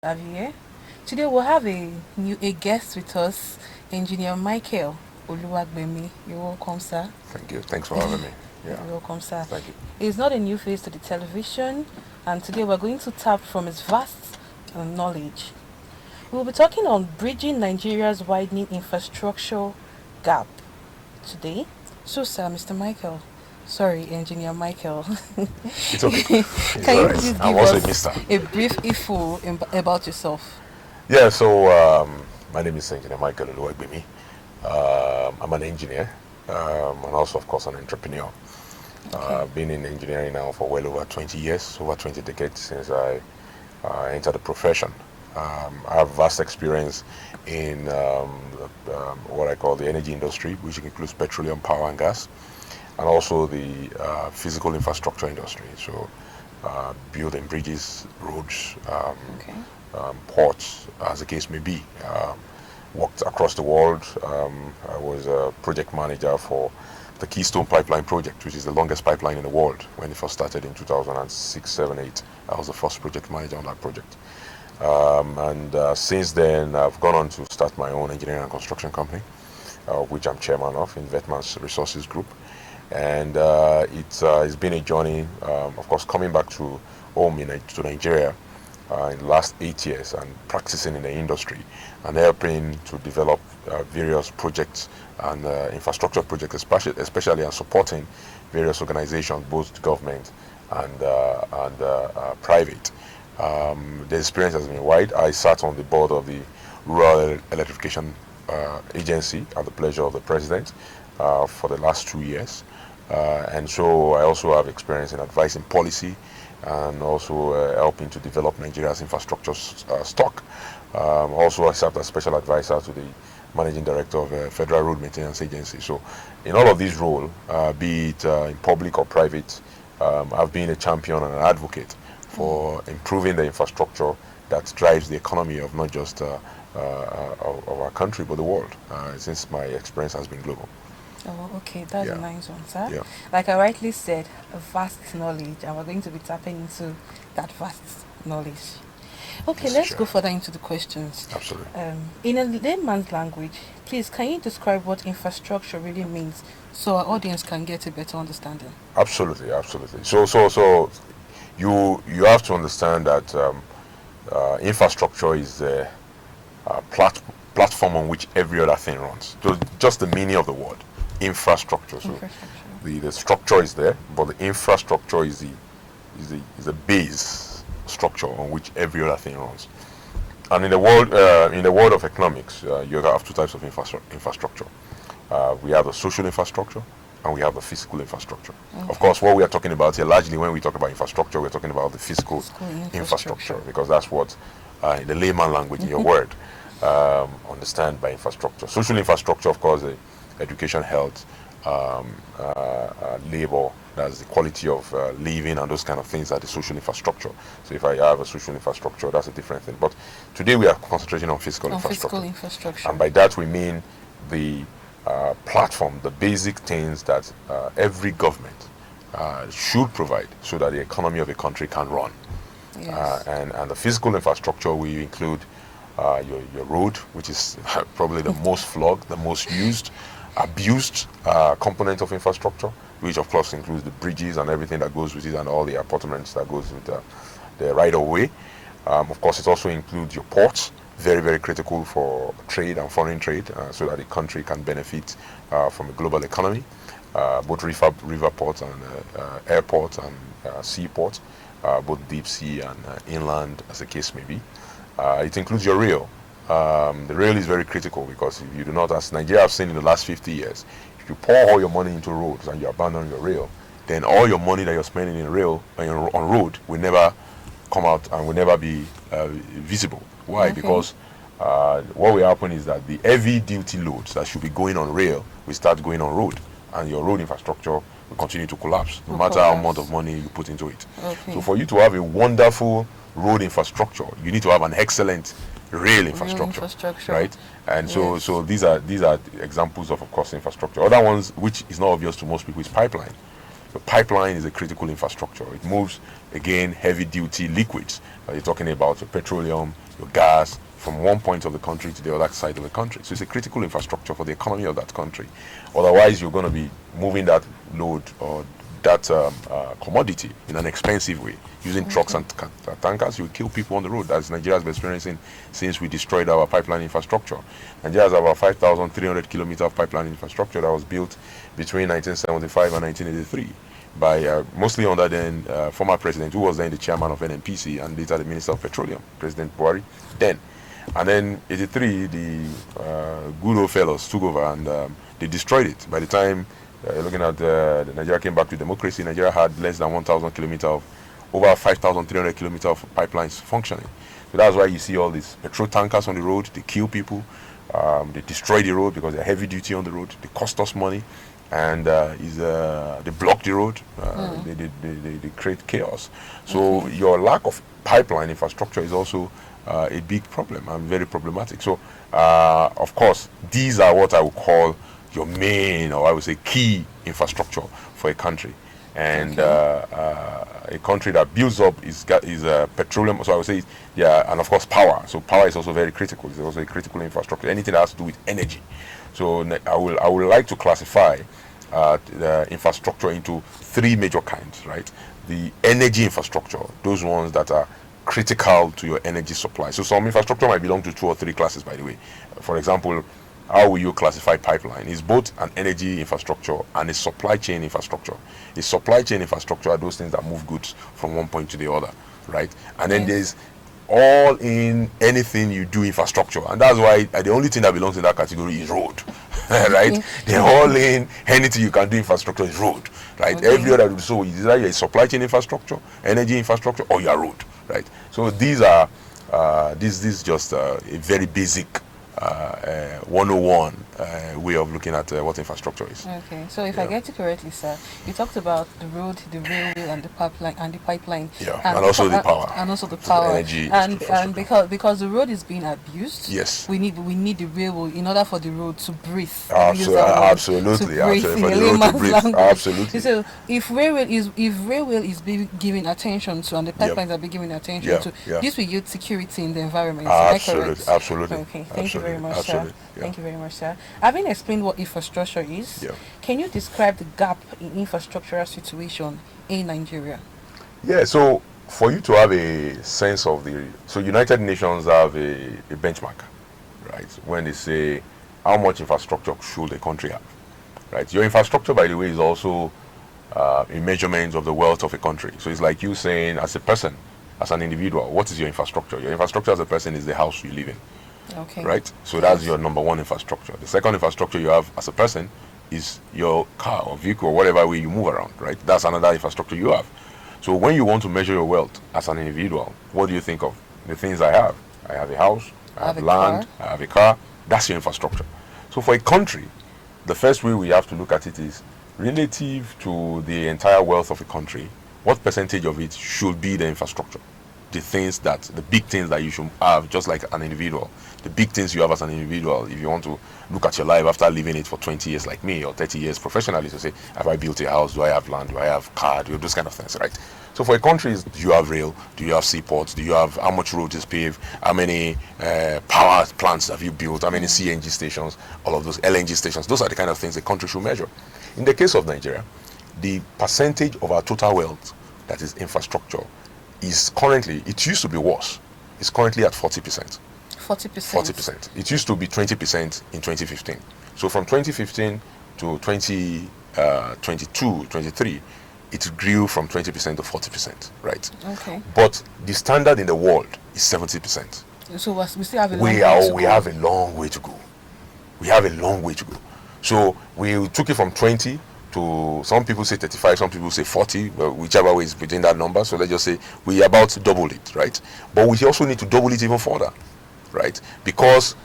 Javier. Today we'll have a guest with us, Engineer Micheal Oluwagbemi. You're welcome, sir. Thank you. Thanks for having me. You're Yeah. welcome, sir. Thank you. He's not a new face to the television, and today we're going to tap from his vast knowledge. We'll be talking on bridging Nigeria's widening infrastructure gap today. So, sir, Mr. Michael, sorry, Engineer Michael, It's okay. It's can all you right. please I'm give also a us mister. a brief info about yourself? Yeah, so my name is Engineer Micheal Oluwagbemi. I'm an engineer and also, of course, an entrepreneur. Okay. I've been in engineering now for well over 20 years, over 20 decades since I entered the profession. I have vast experience in what I call the energy industry, which includes petroleum, power, and gas, and also the physical infrastructure industry. So, building bridges, roads, Okay. ports, as the case may be. Worked across the world. I was a project manager for the Keystone Pipeline project, which is the longest pipeline in the world. When it first started in 2006, 7, 8, I was the first project manager on that project. And since then, I've gone on to start my own engineering and construction company, which I'm chairman of, in Vetman's Resources Group. And it's been a journey, of course, coming back to home to Nigeria in the last 8 years and practicing in the industry and helping to develop various projects and infrastructure projects, especially and supporting various organizations, both government and private. The experience has been wide. I sat on the board of the Rural Electrification Agency at the pleasure of the president for the last 2 years. And so I also have experience in advising policy and also helping to develop Nigeria's infrastructure stock. Also, I served as special advisor to the managing director of Federal Road Maintenance Agency. So, in all of these roles, be it in public or private, I've been a champion and an advocate for improving the infrastructure that drives the economy of not just of our country but the world. Since my experience has been global. Oh, okay, that's a Yeah, nice one, sir. yeah, Like I rightly said, a vast knowledge, and we're going to be tapping into that vast knowledge. Okay, this is let's sure. go further into the questions. Absolutely. In a layman's language, please, can you describe what infrastructure really means so our audience can get a better understanding? Absolutely, absolutely. So you have to understand that infrastructure is the platform on which every other thing runs. So just the meaning of the word, infrastructure. So Infrastructure. the structure is there, but the infrastructure is the base structure on which every other thing runs. And in the world of economics, you have two types of infrastructure. We have the social infrastructure and we have the physical infrastructure. Of Okay. course, what we are talking about here, largely when we talk about infrastructure, we're talking about the physical School infrastructure infrastructure. because that's what, in the layman language, in your word, understand by infrastructure. Social infrastructure, of course, education, health, labor, that's the quality of living and those kind of things are the social infrastructure. So if I have a social infrastructure, that's a different thing. But today we are concentrating on physical On physical infrastructure. And infrastructure. by that we mean the platform, the basic things that every government should provide so that the economy of a country can run. Yes. And the physical infrastructure will include your road, which is probably the most flogged, the most used, abused component of infrastructure, which of course includes the bridges and everything that goes with it and all the apartments that goes with the right of way. Of course, it also includes your ports, very, very critical for trade and foreign trade, so that the country can benefit from a global economy, both river ports and airports and seaports, both deep sea and inland, as the case may be. It includes your rail. The rail is very critical because if you do not, as Nigeria have seen in the last 50 years, if you pour all your money into roads and you abandon your rail, then all your money that you're spending in rail on road will never come out and will never be visible. Why? Okay. Because what will happen is that the heavy duty loads that should be going on rail will start going on road, and your road infrastructure will continue to collapse no Will matter how much of collapse. money you put into it. So Okay. for you to have a wonderful road infrastructure, you need to have an excellent rail Real infrastructure, infrastructure. right? And so Yes. these are examples of course infrastructure. Other ones which is not obvious to most people is pipeline. The pipeline is a critical infrastructure. It moves, again, heavy-duty liquids. You're talking about your petroleum, your gas, from one point of the country to the other side of the country. So it's a critical infrastructure for the economy of that country. Otherwise, you're going to be moving that load or that commodity in an expensive way, using trucks and tankers. You will kill people on the road, as Nigeria has been experiencing since we destroyed our pipeline infrastructure. Nigeria has about 5,300 kilometers of pipeline infrastructure that was built between 1975 and 1983 by mostly under then former president, who was then the chairman of NNPC and later the Minister of Petroleum, President Buhari then. And then 83, the good old fellows took over and they destroyed it. By the time looking at Nigeria came back to democracy, Nigeria had less than 1,000 kilometers of, over 5,300 kilometers of pipelines functioning. So that's why you see all these petrol tankers on the road. They kill people, they destroy the road because they're heavy duty on the road. They cost us money, and they block the road. They create chaos. So your lack of pipeline infrastructure is also a big problem and very problematic. So of course, these are what I would call your main, or I would say key infrastructure for a country. And a country that builds up is petroleum. So I would say, yeah, and of course power. So power is also very critical. It's also a critical infrastructure. Anything that has to do with energy. So I would like to classify the infrastructure into three major kinds, right? The energy infrastructure, those ones that are critical to your energy supply. So some infrastructure might belong to 2 or 3 classes, by the way. For example, how will you classify pipeline? It's both an energy infrastructure and a supply chain infrastructure. A supply chain infrastructure are those things that move goods from one point to the other, right? And then there's all in anything you do infrastructure, and that's why the only thing that belongs in that category is road. Right? The all in anything you can do infrastructure is road, right? Every other, so it's either a supply chain infrastructure, energy infrastructure, or your road, right? So these are this is just a very basic 101 way of looking at what infrastructure is. Okay, so if I get it correctly, sir, you talked about the road, the railway, and the pipeline. Yeah, and also the power. And also the power. Energy and because the road is being abused. Yes. We need the railway in order for the road to breathe. Absolutely. Absolutely. So if railway is being given attention to, and the pipelines are being given attention to, this will yield security in the environment. Absolutely. Okay. Thank you very much, sir. Yeah. Thank you very much, sir. Having explained what infrastructure is, can you describe the gap in infrastructural situation in Nigeria? Yeah, so for you to have a sense of so United Nations have a benchmark, right? When they say how much infrastructure should a country have, right? Your infrastructure, by the way, is also a measurement of the wealth of a country. So it's like you saying, as a person, as an individual, what is your infrastructure? Your infrastructure as a person is the house you live in. Okay. Right? So that's your number one infrastructure. The second infrastructure you have as a person is your car or vehicle or whatever way you move around, right? That's another infrastructure you have. So when you want to measure your wealth as an individual, what do you think of? The things I have. I have a house, I have land, I have a car. That's your infrastructure. So for a country, the first way we have to look at it is relative to the entire wealth of a country, what percentage of it should be the infrastructure? The big things that you should have just like an individual. The big things you have as an individual, if you want to look at your life after living it for 20 years like me, or 30 years professionally, to say, have I built a house? Do I have land? Do I have car? Do you have those kind of things, right? So for a country, do you have rail? Do you have seaports? Do you have how much road is paved? How many power plants have you built? How many CNG stations? All of those LNG stations. Those are the kind of things a country should measure. In the case of Nigeria, the percentage of our total wealth that is infrastructure is currently, it used to be worse. It's currently at 40%. 40%. It used to be 20% in 2015. So from 2015 to 2022, 23, it grew from 20% to 40%, right? Okay. But the standard in the world is 70%. So we still have a long way to go. We have a long way to go. We have a long way to go. So we took it from 20 to, some people say 35, some people say 40, whichever way is between that number. So let's just say we about to double it, right? But we also need to double it even further, right? Because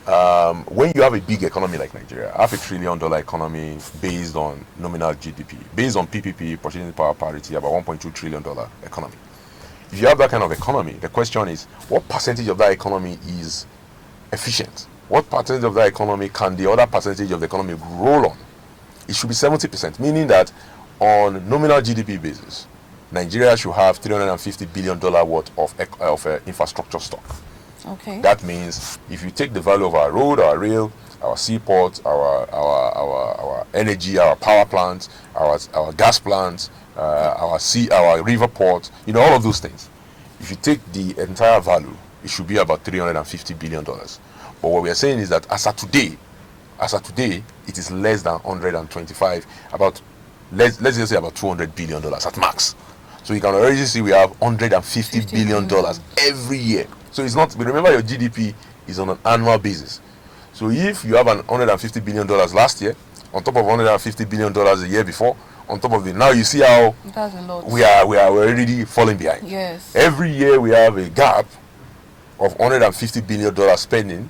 when you have a big economy like Nigeria, $500 billion economy based on nominal GDP, based on PPP, purchasing power parity, about $1.2 trillion economy. If you have that kind of economy, the question is, what percentage of that economy is efficient? What percentage of that economy can the other percentage of the economy roll on? It should be 70%, meaning that on nominal GDP basis, Nigeria should have $350 billion worth of infrastructure stock. Okay. That means if you take the value of our road, our rail, our seaports, our energy, our power plants, our gas plants, our river ports, all of those things. If you take the entire value, it should be about $350 billion. But what we are saying is that as of today, it is less than 125, let's just say about $200 billion at max. So you can already see we have $150 billion every year. So it's not, remember your GDP is on an annual basis. So if you have an $150 billion last year, on top of $150 billion the year before, on top of it, now you see how that's a lot. we are already falling behind. Yes. Every year we have a gap of $150 billion spending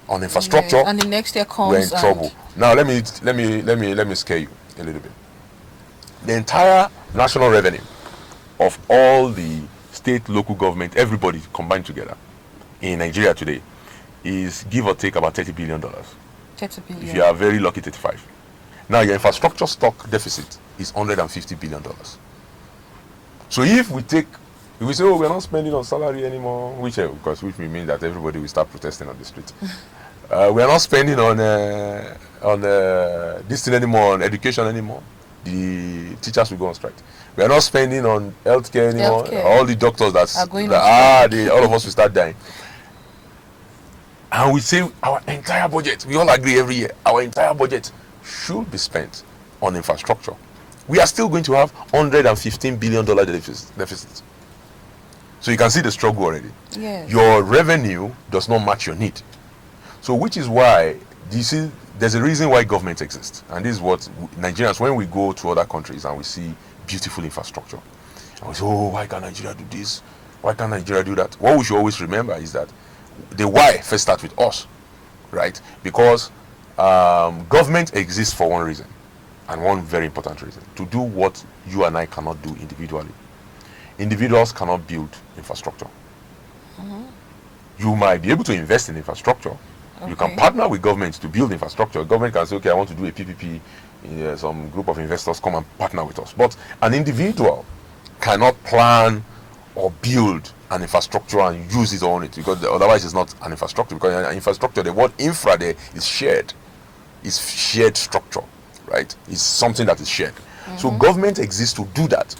on infrastructure. Yes. And the next year comes, we're in trouble. Now let me scare you a little bit. The entire national revenue of all the state, local government, everybody combined together in Nigeria today is give or take about $30 billion. 30 billion. If you are very lucky, 35. Now your infrastructure stock deficit is $150 billion. So if we say, oh, we're not spending on salary anymore, which means that everybody will start protesting on the street. We're not spending on this thing anymore, on education anymore. The teachers will go on strike. We are not spending on healthcare anymore. All the doctors all of us will start dying. And we say our entire budget, we all agree every year, our entire budget should be spent on infrastructure. We are still going to have $115 billion deficit. So you can see the struggle already. Yes. Your revenue does not match your need. So which is why, you see, there's a reason why government exists. And this is what Nigerians, when we go to other countries and we see beautiful infrastructure, and we say, oh, why can't Nigeria do this? Why can't Nigeria do that? What we should always remember is that the why first starts with us, right? Because government exists for one reason, and one very important reason: to do what you and I cannot do individually. Individuals cannot build infrastructure. You might be able to invest in infrastructure. Okay. You can partner with government to build infrastructure. Government can say, okay, I want to do a PPP. Some group of investors come and partner with us. But an individual cannot plan or build an infrastructure and use it on it, because otherwise it's not an infrastructure. Because an infrastructure, the word infra there is shared. It's shared structure, right? It's something that is shared. So government exists to do that.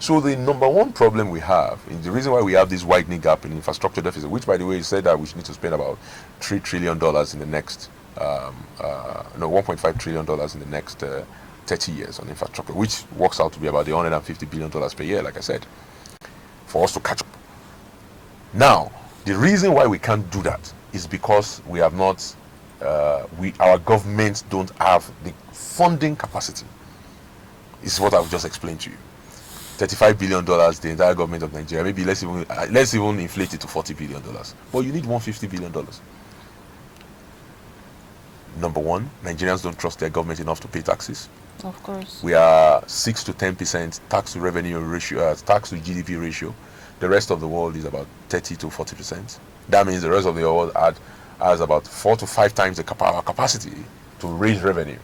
So the number one problem we have, and the reason why we have this widening gap in infrastructure deficit, which by the way you said that we need to spend about $3 trillion in the next, $1.5 trillion in the next 30 years on infrastructure, which works out to be about the $150 billion per year, like I said, for us to catch up. Now, the reason why we can't do that is because we have not, our governments don't have the funding capacity. Is what I've just explained to you. $35 billion, the entire government of Nigeria. Maybe let's even inflate it to $40 billion. But you need $150 billion. Number one, Nigerians don't trust their government enough to pay taxes. Of course. We are 6 to 10% tax to revenue ratio, tax to GDP ratio. The rest of the world is about 30 to 40%. That means the rest of the world has about 4 to 5 times our capacity to raise revenue.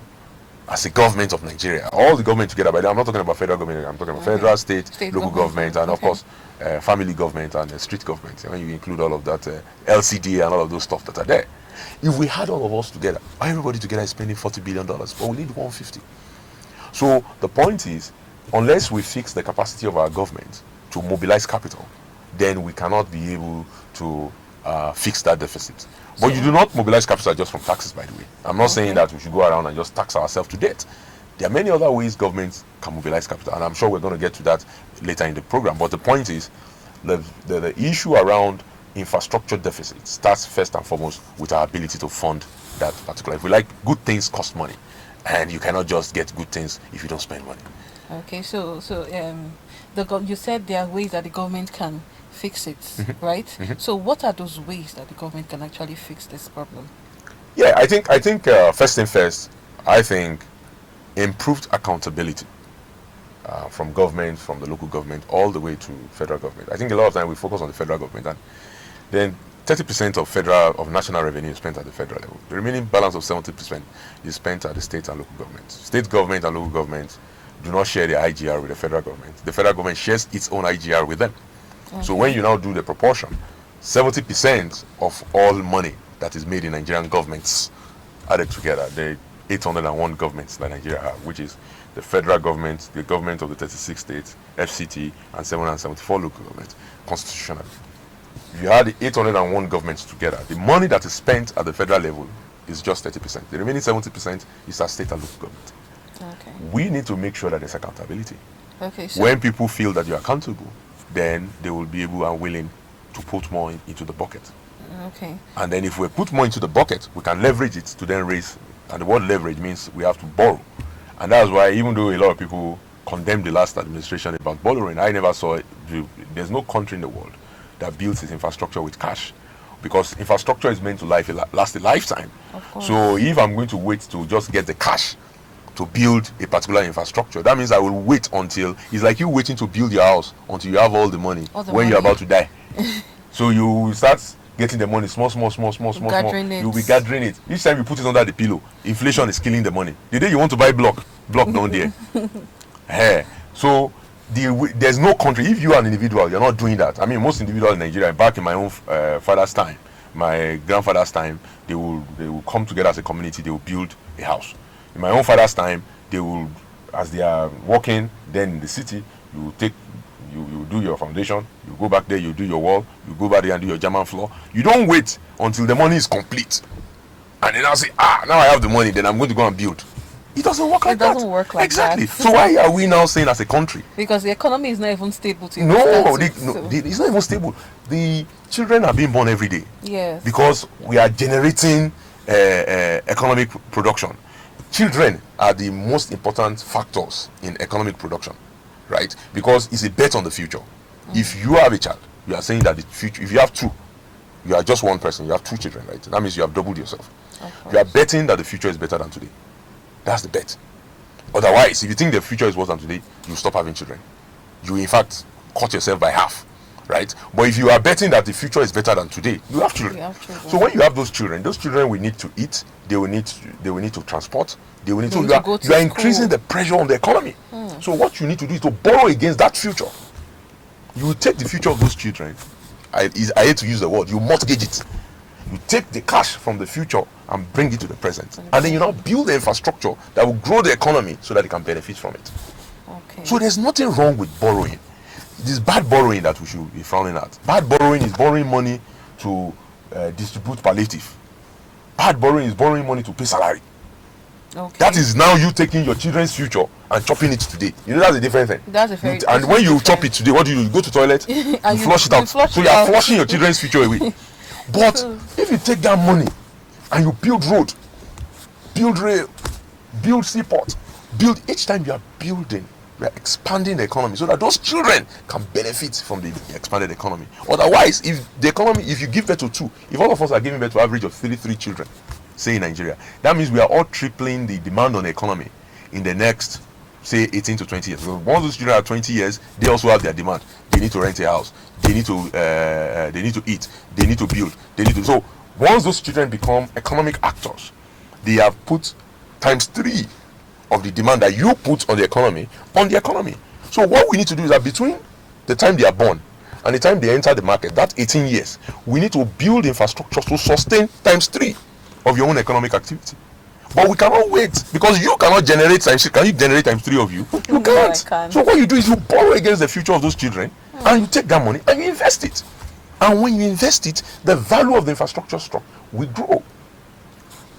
As a government of Nigeria, all the government together, but I'm not talking about federal government, I'm talking about federal, state local government, and of course family government and street government. When you include all of that, LCD and all of those stuff that are there. If we had all of us together, everybody together is spending $40 billion, but we need 150. So the point is, unless we fix the capacity of our government to mobilize capital, then we cannot be able to fix that deficit. But you do not mobilize capital just from taxes, by the way. I'm not saying that we should go around and just tax ourselves to death. There are many other ways governments can mobilize capital, and I'm sure we're going to get to that later in the program. But the point is, the issue around infrastructure deficit starts first and foremost with our ability to fund that particular. If we like, good things cost money, and you cannot just get good things if you don't spend money. Okay, so you said there are ways that the government can fix it, right? So what are those ways that the government can actually fix this problem? Yeah, I think first thing first, I think improved accountability from government, from the local government, all the way to federal government. I think a lot of time we focus on the federal government, and then 30% of national revenue is spent at the federal level. The remaining balance of 70% is spent at the state and local government. State government and local government do not share their IGR with the federal government. The federal government shares its own IGR with them. Okay. So when you now do the proportion, 70% of all money that is made in Nigerian governments added together, the 801 governments that Nigeria have, which is the federal government, the government of the 36 states, FCT, and 774 local governments, constitutionally. If you add the 801 governments together, the money that is spent at the federal level is just 30%. The remaining 70% is at state and local government. Okay. We need to make sure that there's accountability. Okay. So when people feel that you're accountable, then they will be able and willing to put more into the bucket. Okay. And then if we put more into the bucket, we can leverage it to then raise. And the word leverage means we have to borrow. And that's why, even though a lot of people condemned the last administration about borrowing, I never saw it. There's no country in the world that builds its infrastructure with cash, because infrastructure is meant to last a lifetime. So if I'm going to wait to just get the cash to build a particular infrastructure, that means I will wait until, it's like you waiting to build your house until you have all the money when you're about to die. So you start getting the money small. You'll be gathering it. Each time you put it under the pillow, inflation is killing the money. The day you want to buy block down there. Hey, so there's no country. If you are an individual, you're not doing that. I mean, most individuals in Nigeria, back in my own father's time, my grandfather's time, they will come together as a community. They will build a house. In my own father's time, they will, as they are working, then in the city, you do your foundation, you go back there, you do your wall, you go back there and do your German floor. You don't wait until the money is complete, and then I'll say, now I have the money, then I'm going to go and build. It doesn't work like that. It doesn't work like that. Exactly. So why are we now saying as a country? Because the economy is not even stable. It's not even stable. The children are being born every day. Yes. Because we are generating economic production. Children are the most important factors in economic production, right? Because it's a bet on the future. If you have a child, you are saying that the future, if you have two, you are just one person, you have two children, right? That means you have doubled yourself. You are betting that the future is better than today. That's the bet. Otherwise, if you think the future is worse than today, you stop having children. You, in fact, cut yourself by half, right? But if you are betting that the future is better than today, you have children. So when you have those children will need to eat. They will need to transport. They will need to. You are increasing the pressure on the economy. So what you need to do is to borrow against that future. You will take the future of those children. I hate to use the word. You mortgage it. You take the cash from the future and bring it to the present. And then you now build the infrastructure that will grow the economy so that it can benefit from it. Okay. So there's nothing wrong with borrowing. It is bad borrowing that we should be frowning at. Bad borrowing is borrowing money to distribute palliative. Bad borrowing is borrowing money to pay salary. Okay. That is now you taking your children's future and chopping it today. You know, that's a different thing. That's a very and when you chop it today, what do? You go to the toilet, you flush it out. So you are flushing your children's future away. But if you take that money and you build road, build rail, build seaport, build, each time you are building, we are expanding the economy so that those children can benefit from the expanded economy. Otherwise, if you give birth to two, if all of us are giving birth to an average of 33 children, say in Nigeria, that means we are all tripling the demand on the economy in the next, say, 18 to 20 years. So once those children are 20 years, they also have their demand. They need to rent a house. They need to eat. They need to build. So once those children become economic actors, they have put times 3 of the demand that you put on the economy. So what we need to do is that between the time they are born and the time they enter the market, that's 18 years, we need to build infrastructure to sustain times 3 of your own economic activity. But we cannot wait, because you cannot generate times. Can you generate times 3 of you? You can't. No, so what you do is you borrow against the future of those children, and you take that money and you invest it. And when you invest it, the value of the infrastructure stock will grow.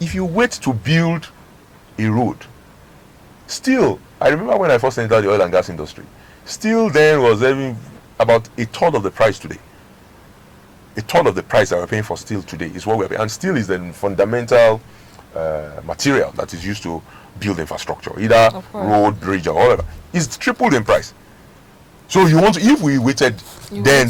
If you wait to build a road, still, I remember when I first entered the oil and gas industry, still then was having about a third of the price today. A third of the price that we're paying for steel today is what we're paying. And steel is the fundamental material that is used to build infrastructure, either road, bridge, or whatever. It's tripled in price. So if we waited to build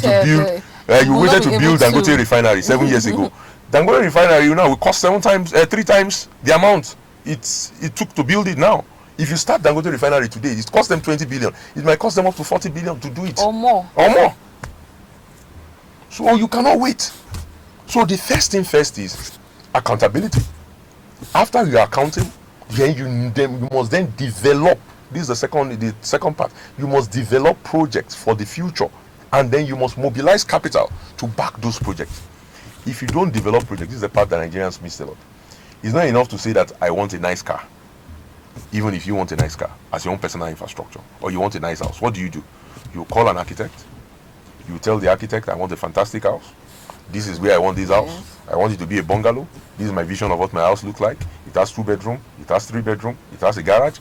Dangote refinery 7 years ago, Dangote refinery now will cost 3 times the amount it took to build it now. If you start Dangote refinery today, it costs them 20 billion. It might cost them up to 40 billion to do it. Or more. So you cannot wait. So the first thing first is accountability. After you are accounting, then you must then develop. This is the second part. You must develop projects for the future, and then you must mobilize capital to back those projects. If you don't develop projects, this is the part that Nigerians miss a lot. It's not enough to say that I want a nice car. Even if you want a nice car as your own personal infrastructure, or you want a nice house, what do? You call an architect. You tell the architect, I want a fantastic house. This is where I want this house. I want it to be a bungalow. This is my vision of what my house looks like. It has 2 bedroom, it has 3 bedroom, it has a garage,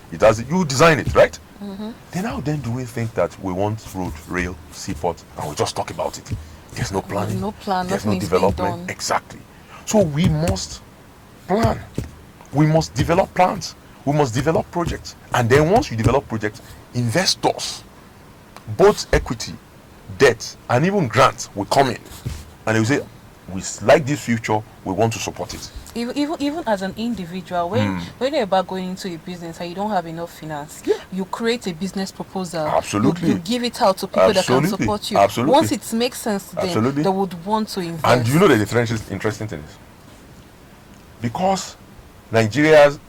you design it, right? Then how then do we think that we want road, rail, seaport, and we just talk about it? There's no planning. No plan, there's no nothing is being development. done. Exactly. So we must plan. We must develop plans. We must develop projects. And then once you develop projects, investors, both equity, debt, and even grants will come in. And they will say, we like this future, we want to support it. Even as an individual, when you're about going into a business and you don't have enough finance, you create a business proposal. Absolutely. You give it out to people that can support you. Absolutely. Once it makes sense to them, they would want to invest. And you know the interesting thing is, because Nigeria's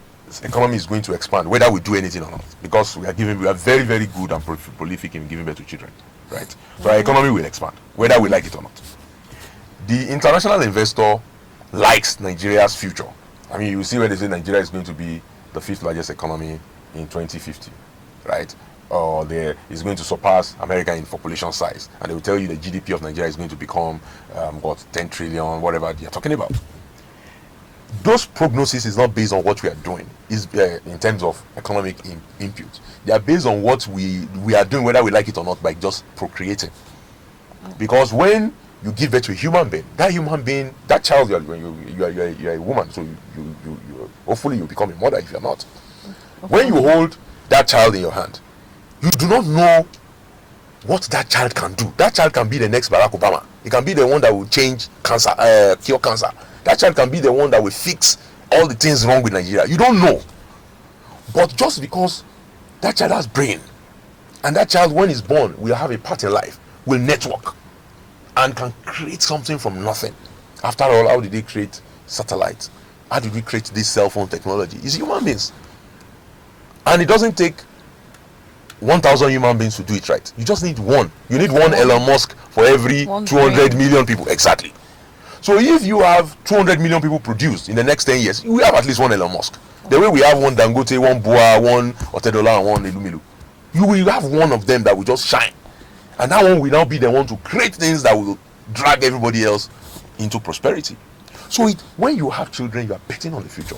economy is going to expand, whether we do anything or not, because we are very, very good and prolific in giving birth to children, right? So our economy will expand, whether we like it or not. The international investor likes Nigeria's future. I mean, you see when they say Nigeria is going to be the 5th largest economy in 2050, right? Or there is going to surpass America in population size, and they will tell you the GDP of Nigeria is going to become 10 trillion, whatever they are talking about. Those prognosis is not based on what we are doing. Is in terms of economic input. They are based on what we are doing, whether we like it or not, by just procreating. Because when you give birth to a human being, that child, you are a woman, so you hopefully you become a mother if you are not. When you hold that child in your hand, you do not know what that child can do. That child can be the next Barack Obama. It can be the one that will change cancer, cure cancer. That child can be the one that will fix all the things wrong with Nigeria. You don't know. But just because that child has brain, and that child, when he's born, will have a part in life, will network, and can create something from nothing. After all, how did they create satellites? How did we create this cell phone technology? It's human beings. And it doesn't take 1,000 human beings to do it right. You just need one. You need one Elon Musk for every 200 million people. Exactly. So if you have 200 million people produced in the next 10 years, we have at least one Elon Musk. The way we have one Dangote, one Bua, one Otedola, and one Elumilu. You will have one of them that will just shine. And that one will now be the one to create things that will drag everybody else into prosperity. So when you have children, you are betting on the future.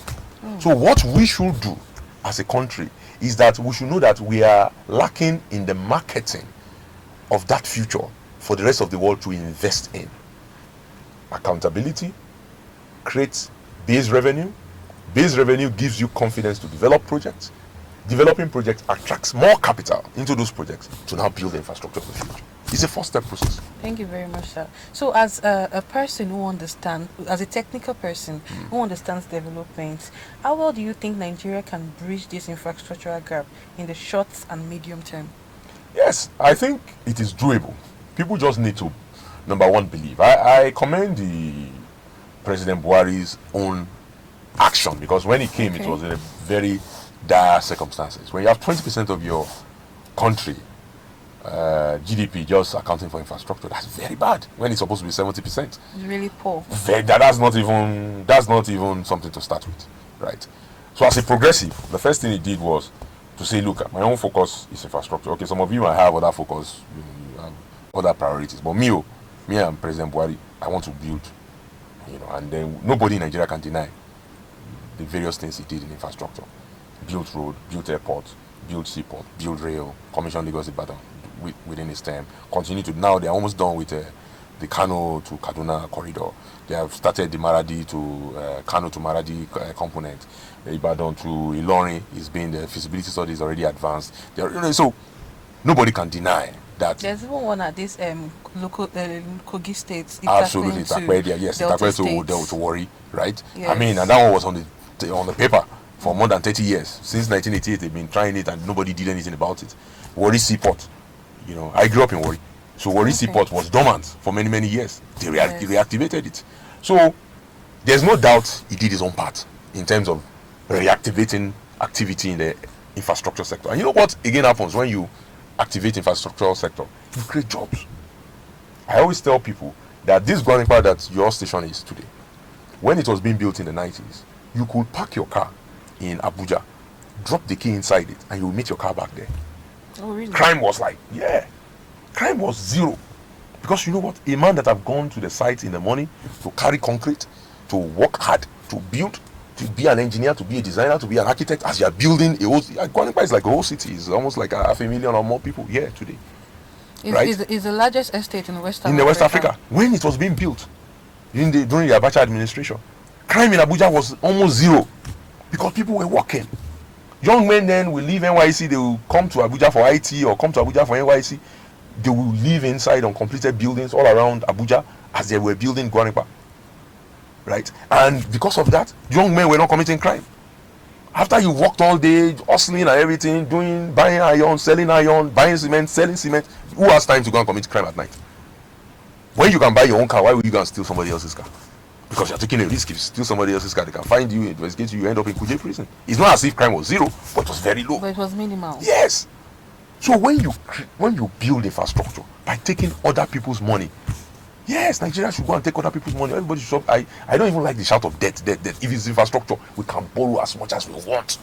So what we should do as a country is that we should know that we are lacking in the marketing of that future for the rest of the world to invest in. Accountability creates base revenue. Base revenue gives you confidence to develop projects. Developing projects attracts more capital into those projects to now build the infrastructure for the future. It's a 4-step process. Thank you very much, sir. So as a person who understands, as a technical person who understands development, how well do you think Nigeria can bridge this infrastructural gap in the short and medium term? Yes, I think it is doable. People just need to, number one, believe. I commend the President Buhari's own action, because when he came, it was in a very dire circumstances. When you have 20% of your country GDP just accounting for infrastructure, that's very bad. When it's supposed to be 70%, it's really poor. That's not even something to start with, right? So as a progressive, the first thing he did was to say, look, my own focus is infrastructure. Okay, some of you might have other focus, you have other priorities, but me and President Buhari, I want to build, and then nobody in Nigeria can deny the various things he did in infrastructure. Built road, built airport, built seaport, built rail, commission Lagos-Ibadan within his term. Continue to, now they're almost done with the Kano to Kaduna corridor. They have started the Maradi to Kano to Maradi component. Ibadan to Ilorin is being, the feasibility study is already advanced. So nobody can deny that. There's even one at this local Kogi State. Absolutely, Itakwe to Warri, right? Yes. I mean, and that one was on the paper for more than 30 years. Since 1988, they've been trying it and nobody did anything about it. Warri Seaport, I grew up in Warri. So Warri Seaport was dormant for many, many years. They reactivated it. So there's no doubt he did his own part in terms of reactivating activity in the infrastructure sector. And you know what again happens when you activate infrastructure sector? You create jobs. I always tell people that this grounding power that your station is today, when it was being built in the 90s, you could park your car in Abuja, drop the key inside it, and you'll meet your car back there. Oh, really? Crime was like, crime was zero. Because you know what? A man that have gone to the site in the morning to carry concrete, to work hard, to build, to be an engineer, to be a designer, to be an architect, as you are building a whole, Guanipa is like a whole city. It's almost like 500,000 or more people here today. It's the largest estate in West Africa. In the West Africa. When it was being built, during the Abacha administration, crime in Abuja was almost zero. Because people were working. Young men then will leave NYC, they will come to Abuja for IT or come to Abuja for NYC. They will live inside uncompleted buildings all around Abuja as they were building Guanipa. Right? And because of that, young men were not committing crime. After you worked all day, hustling and everything, buying iron, selling iron, buying cement, selling cement, who has time to go and commit crime at night? When you can buy your own car, why will you go and steal somebody else's car? Because you're taking a risk. If you steal somebody else's car, they can find you, investigate you, you end up in Kuje prison. It's not as if crime was zero, but it was very low. But it was minimal. Yes. So when you build infrastructure by taking other people's money, yes, Nigeria should go and take other people's money. Everybody should. I don't even like the shout of debt. If it's infrastructure, we can borrow as much as we want.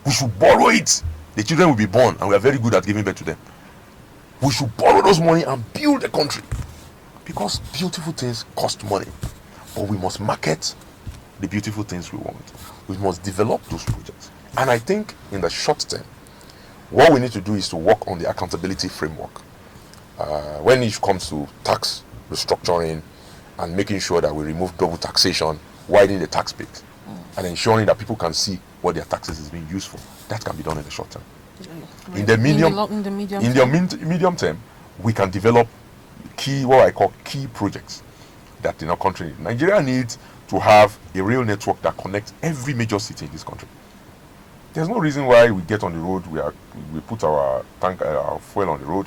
We should borrow it. The children will be born, and we are very good at giving birth to them. We should borrow those money and build a country. Because beautiful things cost money. But we must market the beautiful things we want. We must develop those projects. And I think in the short term, what we need to do is to work on the accountability framework. When it comes to tax restructuring and making sure that we remove double taxation, widening the tax base, and ensuring that people can see what their taxes is being used for, that can be done in the short term. In the medium term, we can develop what I call key projects that in our country need. Nigeria needs to have a real network that connects every major city in this country. There's no reason why we get on the road, we put our fuel on the road,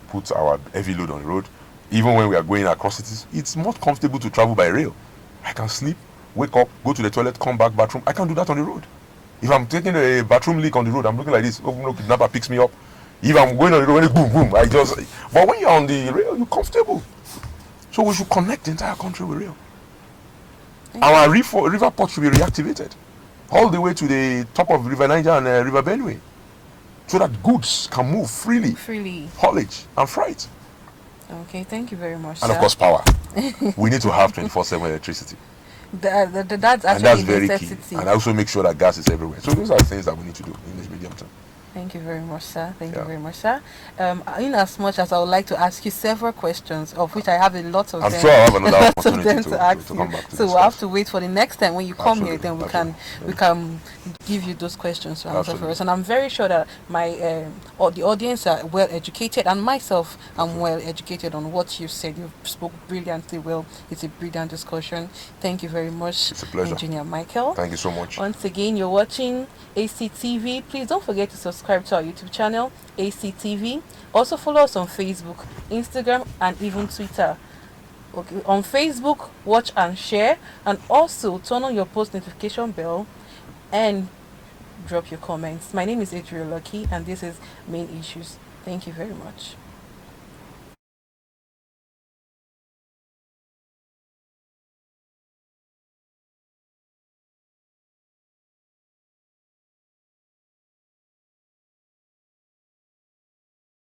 put our heavy load on the road. Even when we are going across cities, it's more comfortable to travel by rail. I can sleep, wake up, go to the toilet, come back, bathroom. I can do that on the road. If I'm taking a bathroom leak on the road, I'm looking like this. Oh, no, kidnapper picks me up. If I'm going on the road, boom, boom, but when you're on the rail, you're comfortable. So we should connect the entire country with rail. Our river port should be reactivated all the way to the top of River Niger and River Benue, so that goods can move freely, haulage and freight. Okay, thank you very much, and sir. Of course, power. We need to have 24/7 electricity. That's actually that's very necessity. key. And also make sure that gas is everywhere. So those are the things that we need to do in this medium term. Thank you very much, sir. Thank you very much, sir. In as much as I would like to ask you several questions, of which I have a lot of I'm them. sure I'll have another opportunity to ask you. Come back to so we'll have to wait for the next time when you come here. Then we can give you those questions to answer for us. And I'm very sure that the audience are well educated, and myself I'm well educated on what you said. You spoke brilliantly well. It's a brilliant discussion. Thank you very much, it's a pleasure. Engineer Micheal. Thank you so much. Once again, you're watching ACTV. Please don't forget to subscribe to our YouTube channel, ACTV. Also follow us on Facebook, Instagram, and even Twitter. Okay, on Facebook, watch and share, and also turn on your post notification bell and drop your comments. My name is Adriel Lucky, and this is Main Issues. Thank you very much.